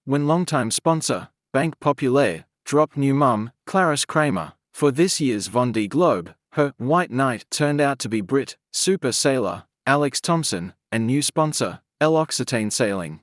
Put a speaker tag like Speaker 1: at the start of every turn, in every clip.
Speaker 1: when longtime sponsor, Banque Populaire, dropped new mum, Clarisse Kramer, for this year's Vendée Globe. Her white knight turned out to be Brit super sailor Alex Thompson, and new sponsor, L'Occitane Sailing.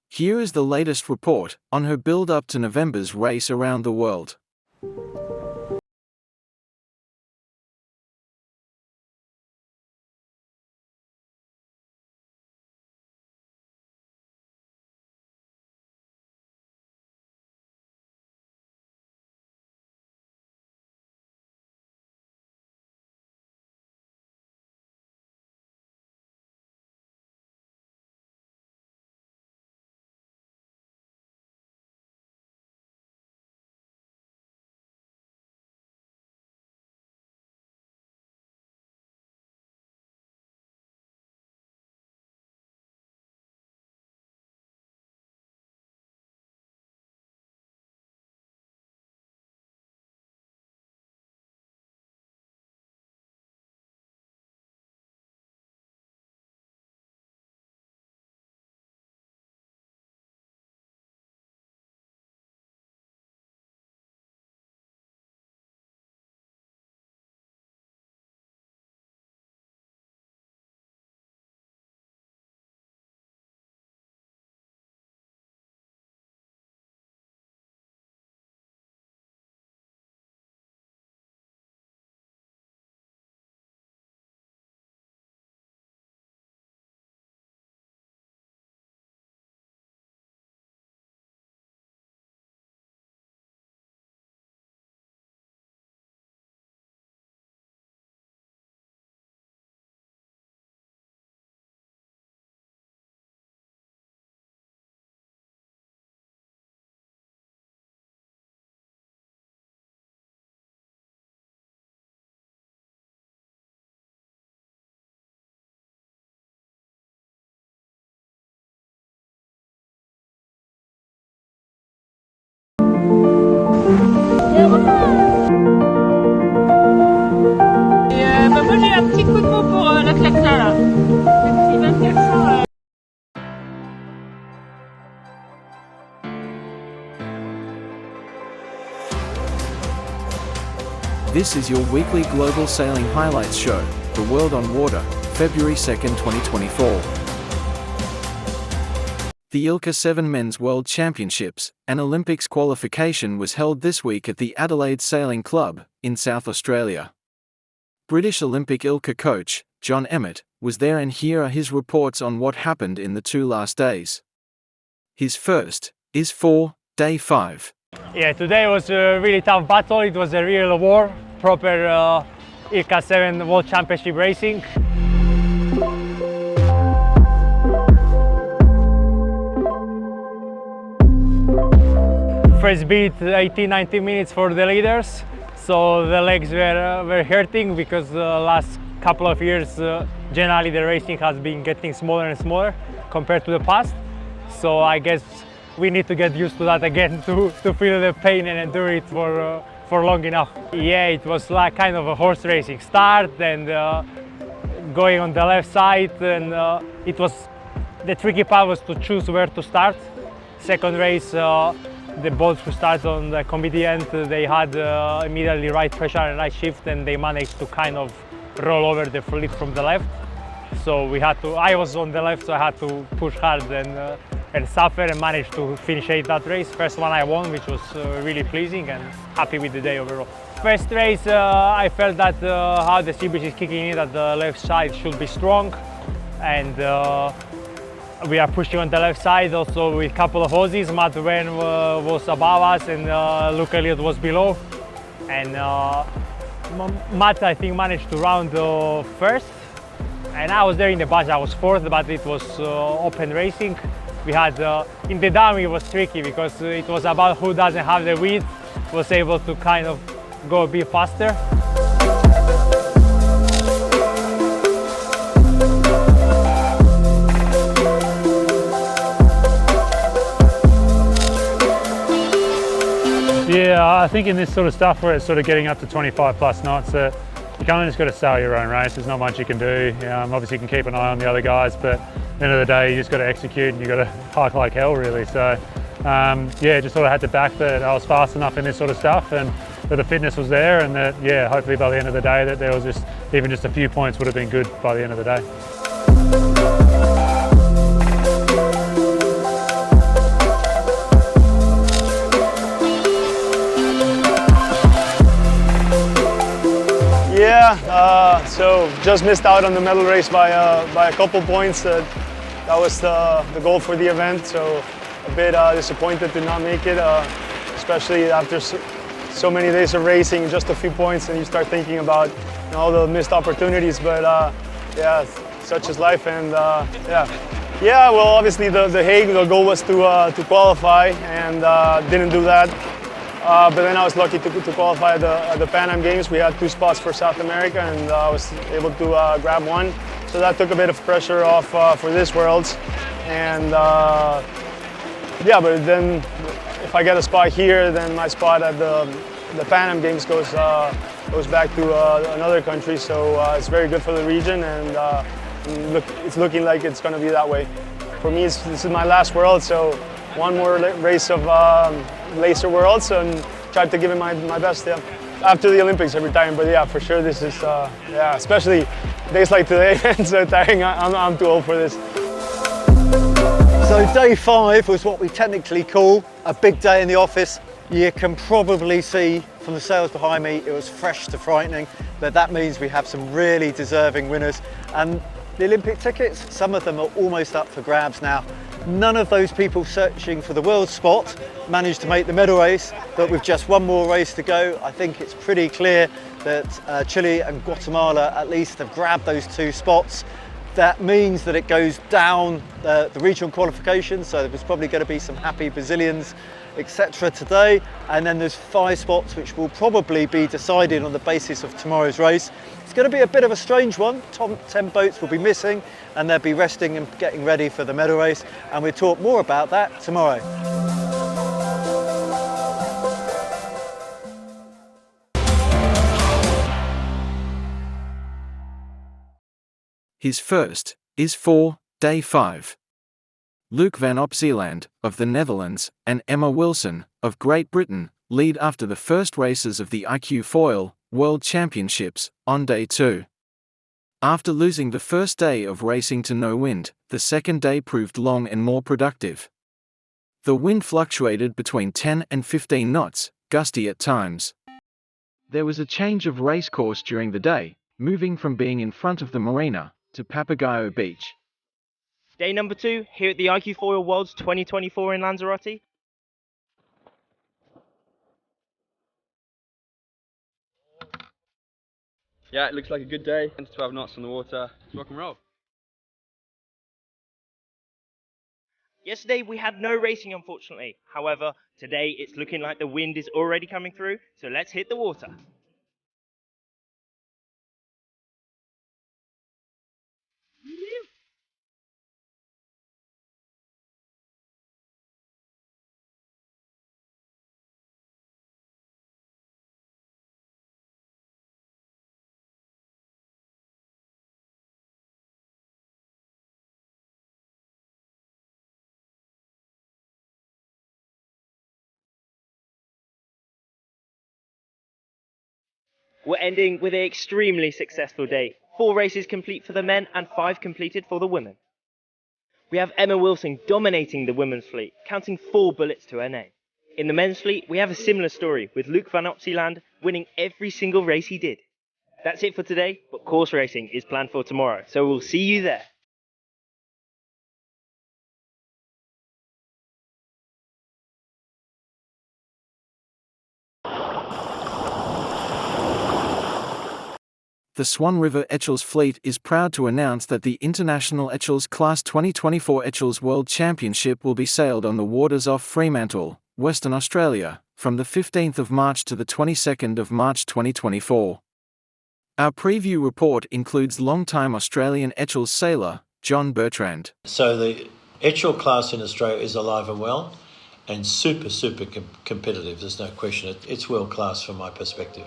Speaker 1: Here is the latest report on her build-up to November's race around the world.
Speaker 2: Moi j'ai un petit coup de mot pour notre lecteur là. Il va faire ça.
Speaker 1: This is your weekly Global Sailing Highlights show, The World on Water, February 2nd, 2024. The Ilca 7 Men's World Championships and Olympics qualification was held this week at the Adelaide Sailing Club, in South Australia. British Olympic Ilca coach, Jon Emmet, was there, and here are his reports on what happened in the 2 last days. His first is for Day 5.
Speaker 3: Yeah, today was a really tough battle. It was a real war, proper Ilca 7 World Championship racing. First beat 18-19 minutes for the leaders, so the legs were hurting because the last couple of years generally the racing has been getting smaller and smaller compared to the past. So I guess we need to get used to that again to feel the pain and endure it for long enough. Yeah, it was like kind of a horse racing start and going on the left side, and it was the tricky part was to choose where to start. Second race, the boats who started on the comedian, they had immediately right pressure and right shift, and they managed to kind of roll over the fleet from the left. So we had to, I was on the left, so I had to push hard and suffer, and managed to finish that race. First one I won, which was really pleasing, and happy with the day overall. First race, I felt that how the sea breeze is kicking in, that the left side should be strong, and we are pushing on the left side also with a couple of hoses. Matt Wen was above us, and Luuc Elliott was below. And Matt, I think, managed to round first. And I was there in the batch, I was fourth, but it was open racing. We had, in the dam it was tricky because it was about who doesn't have the width, was able to kind of go a bit faster.
Speaker 4: Yeah, I think in this sort of stuff where it's sort of getting up to 25 plus knots, you kind of just got to sail your own race. There's not much you can do. Obviously you can keep an eye on the other guys, but at the end of the day you just got to execute and you got to hike like hell really. So yeah, just sort of had to back that I was fast enough in this sort of stuff, and that the fitness was there, and that, yeah, hopefully by the end of the day that there was just even just a few points would have been good by the end of the day.
Speaker 5: Yeah, so just missed out on the medal race by a couple points. That was the goal for the event, so a bit disappointed to not make it, especially after so many days of racing, just a few points, and you start thinking about all the missed opportunities. But yeah, such is life, and yeah. Well, obviously the Hague, the goal was to qualify, and didn't do that. But then I was lucky to qualify at the Pan Am Games. We had 2 spots for South America, and I was able to grab 1. So that took a bit of pressure off for this Worlds. And yeah, but then if I get a spot here, then my spot at the Pan Am Games goes back to another country. So it's very good for the region, and it's looking like it's going to be that way. For me, this is my last World, so one more race of Laser Worlds, and tried to give it my best. Yeah. After the Olympics every time, but yeah, for sure this is yeah, especially days like today. It's so tiring. I'm too old for this.
Speaker 6: So day 5 was what we technically call a big day in the office. You can probably see from the sails behind me, it was fresh to frightening, but that means we have some really deserving winners. And the Olympic tickets, some of them are almost up for grabs now. None of those people searching for the world spot managed to make the medal race, but with just one more race to go, I think it's pretty clear that Chile and Guatemala at least have grabbed those 2 spots. That means that it goes down the regional qualification, so there's probably going to be some happy Brazilians, etc. today, and then there's 5 spots which will probably be decided on the basis of tomorrow's race. It's going to be a bit of a strange one. 10 boats will be missing, and they'll be resting and getting ready for the medal race, and we'll talk more about that tomorrow.
Speaker 1: His first is for day 5. Luuc van Opzeeland of the Netherlands and Emma Wilson of Great Britain lead after the first races of the iQFOil World Championships on day 2. After losing the first day of racing to no wind, the second day proved long and more productive. The wind fluctuated between 10 and 15 knots, gusty at times. There was a change of race course during the day, moving from being in front of the marina to Papagayo Beach.
Speaker 7: Day number 2 here at the iQFOil Worlds 2024 in Lanzarote.
Speaker 8: Yeah, it looks like a good day. 10 to 12 knots on the water. Let's rock and roll.
Speaker 7: Yesterday we had no racing, unfortunately. However, today it's looking like the wind is already coming through, so let's hit the water. We're ending with an extremely successful day. 4 races complete for the men and 5 completed for the women. We have Emma Wilson dominating the women's fleet, counting 4 bullets to her name. In the men's fleet, we have a similar story, with Luuc van Opzeeland winning every single race he did. That's it for today, but course racing is planned for tomorrow, so we'll see you there.
Speaker 1: The Swan River Etchells Fleet is proud to announce that the International Etchells Class 2024 Etchells World Championship will be sailed on the waters off Fremantle, Western Australia, from the 15th of March to the 22nd of March 2024. Our preview report includes long-time Australian Etchells sailor, Jon Bertrand.
Speaker 9: So the Etchells class in Australia is alive and well, and super competitive, there's no question. It's world class from my perspective.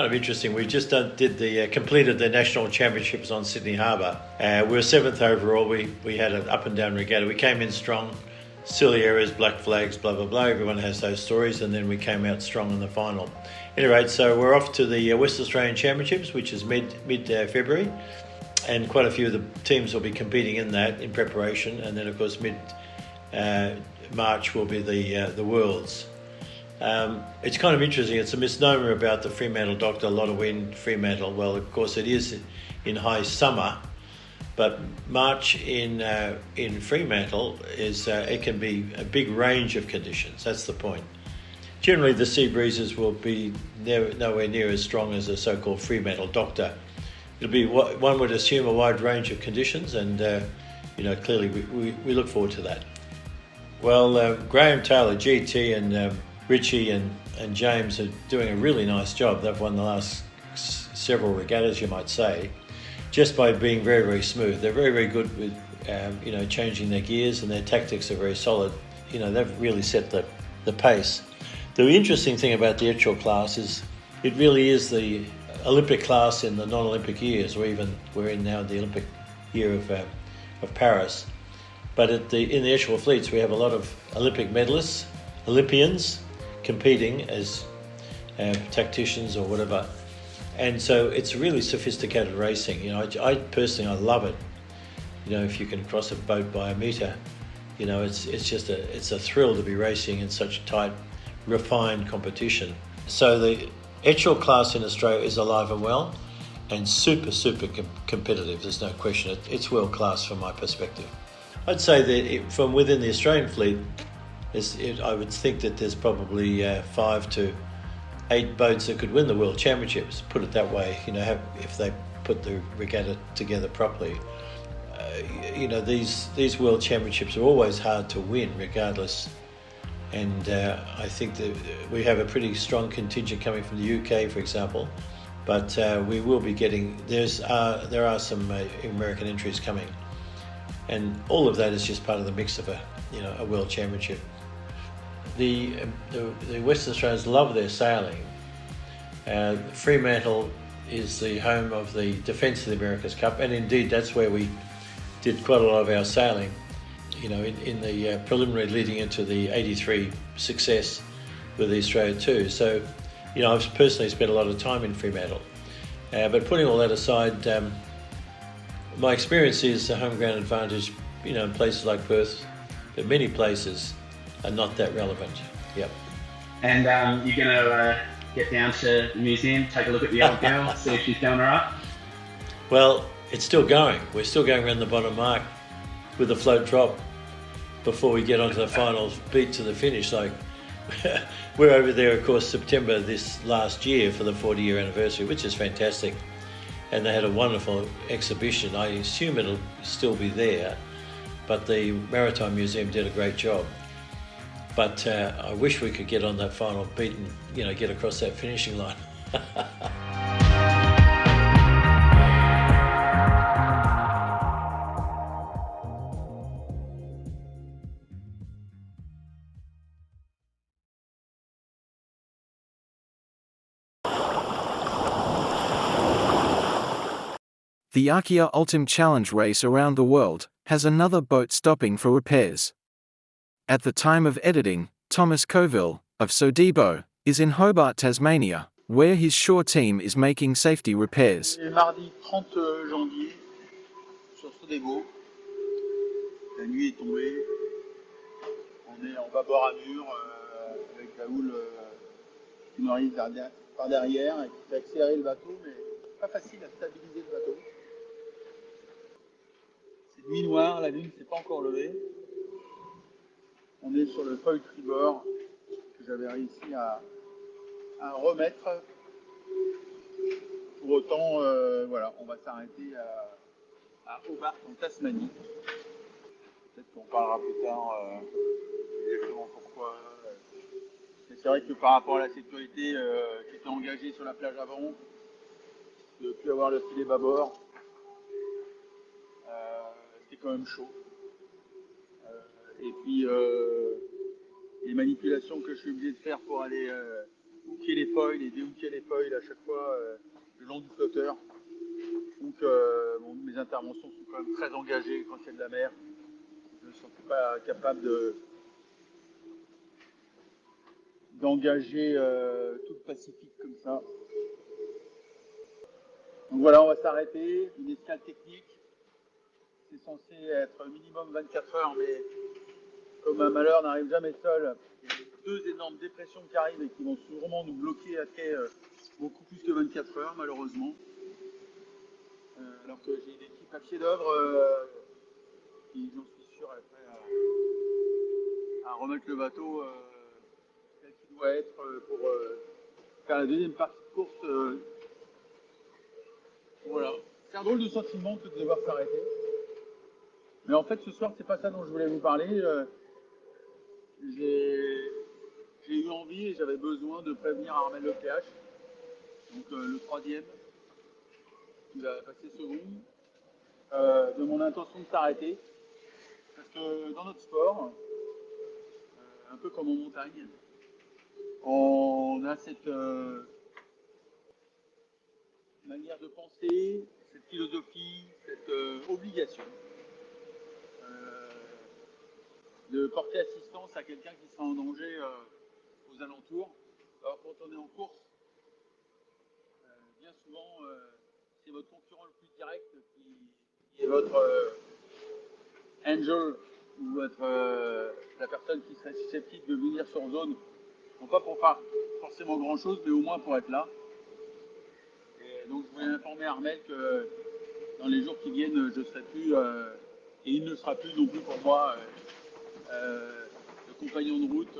Speaker 9: kind of interesting. We just completed the national championships on Sydney Harbour. We were 7th overall. We had an up and down regatta. We came in strong, silly errors, black flags, blah, blah, blah. Everyone has those stories, and then we came out strong in the final. Anyway, so we're off to the West Australian Championships, which is mid-February, and quite a few of the teams will be competing in that in preparation, and then of course mid-March will be the Worlds. It's kind of interesting. It's a misnomer about the Fremantle Doctor, a lot of wind, Fremantle. Well, of course it is in high summer, but March in Fremantle it can be a big range of conditions. That's the point. Generally, the sea breezes will be nowhere near as strong as a so-called Fremantle Doctor. It'll be one would assume a wide range of conditions, and clearly we look forward to that. Well, Graham Taylor, GT, and Richie and James are doing a really nice job. They've won the last several regattas, you might say, just by being very, very smooth. They're very, very good with changing their gears, and their tactics are very solid. They've really set the pace. The interesting thing about the Etchells class is it really is the Olympic class in the non-Olympic years, or even we're in now the Olympic year of Paris. But in the Etchells fleets, we have a lot of Olympic medalists, Olympians, competing as tacticians or whatever, and so it's really sophisticated racing. I personally love it. If you can cross a boat by a metre, it's a thrill to be racing in such tight, refined competition. So the Etchells class in Australia is alive and well, and super competitive. There's no question. It's world class from my perspective. I'd say that from within the Australian fleet, I would think that there's probably 5 to 8 boats that could win the World Championships, put it that way, if they put the regatta together properly. These World Championships are always hard to win regardless, and I think that we have a pretty strong contingent coming from the UK, for example, but we will be getting, there are some American entries coming, and all of that is just part of the mix of a World Championship. The Western Australians love their sailing. Fremantle is the home of the Defence of the Americas Cup, and indeed that's where we did quite a lot of our sailing, in the preliminary leading into the 83 success with the Australia 2. So, I've personally spent a lot of time in Fremantle. But putting all that aside, my experience is the home ground advantage, in places like Perth, but many places are not that relevant. Yep.
Speaker 10: And you're going to get down to the museum, take a look at the old girl, see if she's going all right?
Speaker 9: Well, it's still going. We're still going around the bottom mark with a float drop before we get onto the final beat to the finish. Like, we're over there, of course, September this last year for the 40-year anniversary, which is fantastic. And they had a wonderful exhibition. I assume it'll still be there, but the Maritime Museum did a great job. But I wish we could get on that final beat and get across that finishing line.
Speaker 1: The Arkea Ultim Challenge race around the world has another boat stopping for repairs. At the time of editing, Thomas Coville, of SODEBO, is in Hobart, Tasmania, where his shore team is making safety repairs.
Speaker 11: Mardi 30 janvier, sur SODEBO, la nuit est tombée, on est en bâbord à mur avec la houle qui nous arrive par derrière et qui fait accélérer le bateau, mais pas facile à stabiliser le bateau. C'est nuit noire, la lune ne s'est pas encore levée. On est sur le foil tribord que j'avais réussi à remettre. Pour autant, voilà, on va s'arrêter à Hobart en Tasmanie. Peut-être qu'on parlera plus tard exactement pourquoi. Mais c'est vrai que par rapport à la sécurité qui était engagée sur la plage avant, de ne plus avoir le filet bâbord, c'était quand même chaud. Et puis les manipulations que je suis obligé de faire pour aller hooker les foils et déhooker les foils à chaque fois le long du flotteur. Donc bon, mes interventions sont quand même très engagées quand il y a de la mer. Je ne me sentais pas capable d'engager tout le Pacifique comme ça. Donc voilà, on va s'arrêter. Une escale technique. C'est censé être minimum 24 heures, mais comme un malheur n'arrive jamais seul, il y a deux énormes dépressions qui arrivent et qui vont sûrement nous bloquer à quai beaucoup plus que 24 heures, malheureusement. Alors que j'ai une équipe à pied d'œuvre qui, j'en suis sûr, est prête à remettre le bateau tel qu'il doit être pour faire la deuxième partie de course. Voilà. C'est un drôle de sentiment que de devoir s'arrêter. Mais en fait, ce soir, c'est pas ça dont je voulais vous parler. J'ai eu envie et j'avais besoin de prévenir Armel Le PH, donc le troisième, qui va passer second, de mon intention de s'arrêter. Parce que dans notre sport, un peu comme en montagne, on a cette manière de penser, cette philosophie, cette obligation de porter assistance à quelqu'un qui sera en danger aux alentours. Alors quand on est en course, bien souvent c'est votre concurrent le plus direct qui est votre angel ou votre, la personne qui serait susceptible de venir sur zone. Non pas pour faire forcément grand chose, mais au moins pour être là. Et donc je voulais informer Armel que dans les jours qui viennent, je ne serai plus, et il ne sera plus non plus pour moi le compagnon de route.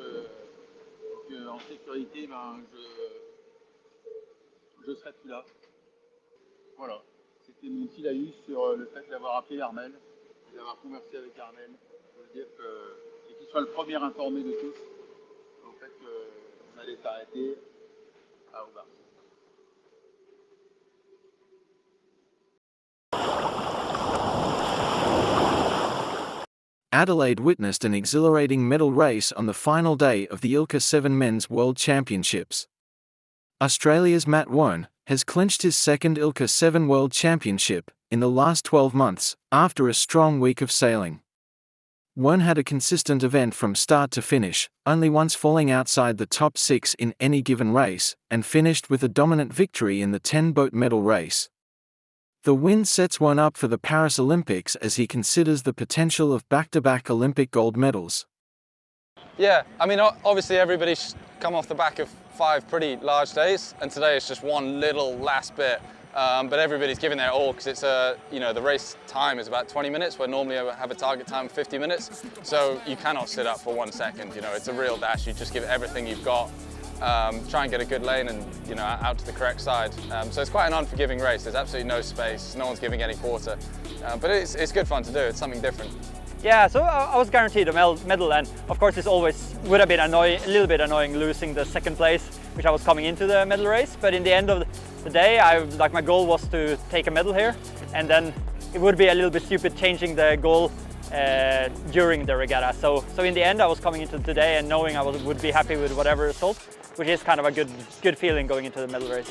Speaker 11: En sécurité, ben, je serai plus là. Voilà, c'était mon petit laïus sur le fait d'avoir appelé Armel, d'avoir conversé avec Armel. Je veux dire et qu'il soit le premier informé de tous au fait qu'on allait s'arrêter à Hobart.
Speaker 1: Adelaide witnessed an exhilarating medal race on the final day of the Ilca 7 Men's World Championships. Australia's Matt Wone has clinched his second Ilca 7 World Championship in the last 12 months, after a strong week of sailing. Wone had a consistent event from start to finish, only once falling outside the top 6 in any given race, and finished with a dominant victory in the 10-boat medal race. The win sets Wone up for the Paris Olympics as he considers the potential of back-to-back Olympic gold medals.
Speaker 12: Yeah, I mean, obviously everybody's come off the back of 5 pretty large days, and today it's just one little last bit. But everybody's giving their all because it's the race time is about 20 minutes, where normally I have a target time of 50 minutes. So you cannot sit up for 1 second. You know, it's a real dash. You just give everything you've got. Try and get a good lane and out to the correct side. So it's quite an unforgiving race. There's absolutely no space. No one's giving any quarter. But it's good fun to do. It's something different.
Speaker 3: Yeah, so I was guaranteed a medal, and of course it always would have been a little bit annoying losing the second place, which I was coming into the medal race. But in the end of the day, my goal was to take a medal here, and then it would be a little bit stupid changing the goal during the regatta. So in the end, I was coming into today and knowing I would be happy with whatever result, which is kind of a good feeling going into the medal race.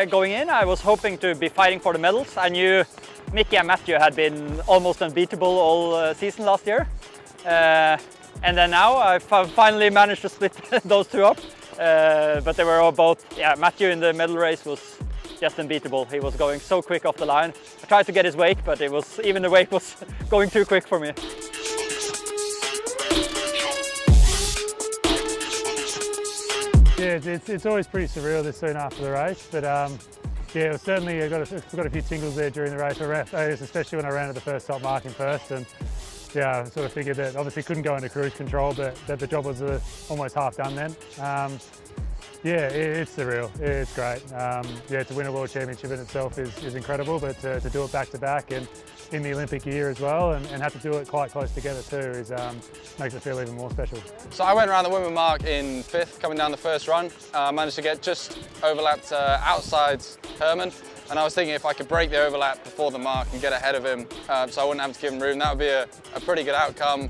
Speaker 3: Going in, I was hoping to be fighting for the medals. I knew Mickey and Matthew had been almost unbeatable all season last year. And then now I finally managed to split those two up. But they were all both, Matthew in the medal race was just unbeatable. He was going so quick off the line. I tried to get his wake, but even the wake was going too quick for me.
Speaker 4: Yeah, it's always pretty surreal this soon after the race, but yeah, it was certainly, I got a few tingles there during the race, especially when I ran at the first stop marking first, and yeah, I sort of figured that obviously couldn't go into cruise control, but that the job was almost half done then. Yeah, it's surreal. It's great. Yeah, to win a World Championship in itself is incredible, but to do it back to back and in the Olympic year as well, and have to do it quite close together too, makes it feel even more special.
Speaker 12: So I went around the women mark in 5th, coming down the first run. Managed to get just overlapped outside Herman, and I was thinking if I could break the overlap before the mark and get ahead of him, so I wouldn't have to give him room, that would be a pretty good outcome.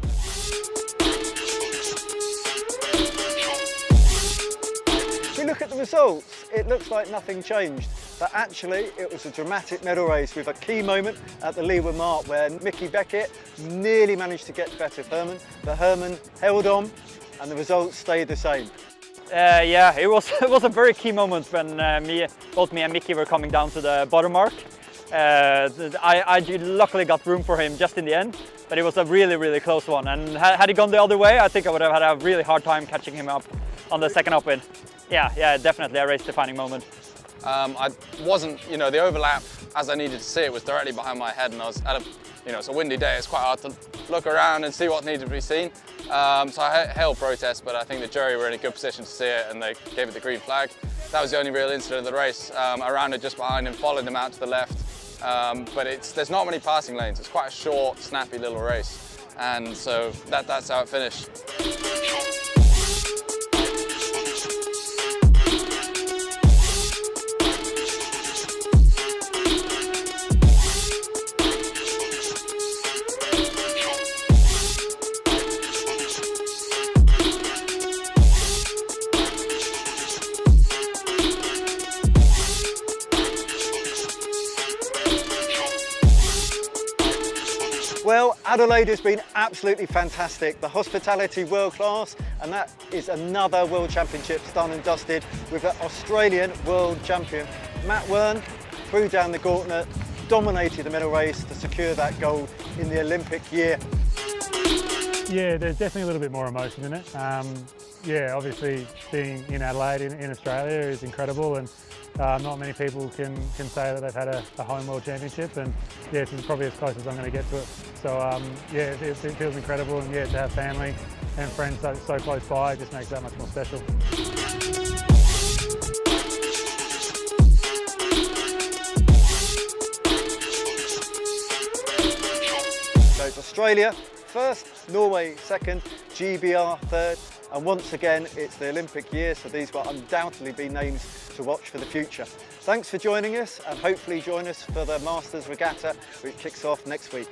Speaker 6: If we look at the results, it looks like nothing changed, but actually it was a dramatic medal race with a key moment at the leeward mark where Mickey Beckett nearly managed to get better of Herman, but Herman held on and the results stayed the same.
Speaker 13: Yeah, it was a very key moment when both me and Mickey were coming down to the bottom mark. I luckily got room for him just in the end, but it was a really close one, and had he gone the other way, I think I would have had a really hard time catching him up on the second upwind. Yeah, definitely a race-defining moment.
Speaker 12: I wasn't, the overlap as I needed to see it was directly behind my head, and I was at it's a windy day, it's quite hard to look around and see what needed to be seen. So I hailed protest, but I think the jury were in a good position to see it and they gave it the green flag. That was the only real incident of the race. I rounded just behind him, followed him out to the left, but there's not many passing lanes. It's quite a short, snappy little race, and so that's how it finished.
Speaker 6: Well, Adelaide has been absolutely fantastic. The hospitality world class, and that is another World Championships done and dusted with an Australian world champion. Matt Wern threw down the gauntlet, dominated the medal race to secure that gold in the Olympic year.
Speaker 4: Yeah, there's definitely a little bit more emotion in it. Yeah, obviously being in Adelaide, in Australia is incredible, and not many people can say that they've had a home World Championship, and yeah, this is probably as close as I'm going to get to it. So yeah, it feels incredible, and yeah, to have family and friends so close by, it just makes that much more special.
Speaker 6: So it's Australia first, Norway second, GBR third, and once again it's the Olympic year, so these will undoubtedly be names to watch for the future. Thanks for joining us, and hopefully join us for the Masters Regatta, which kicks off next week.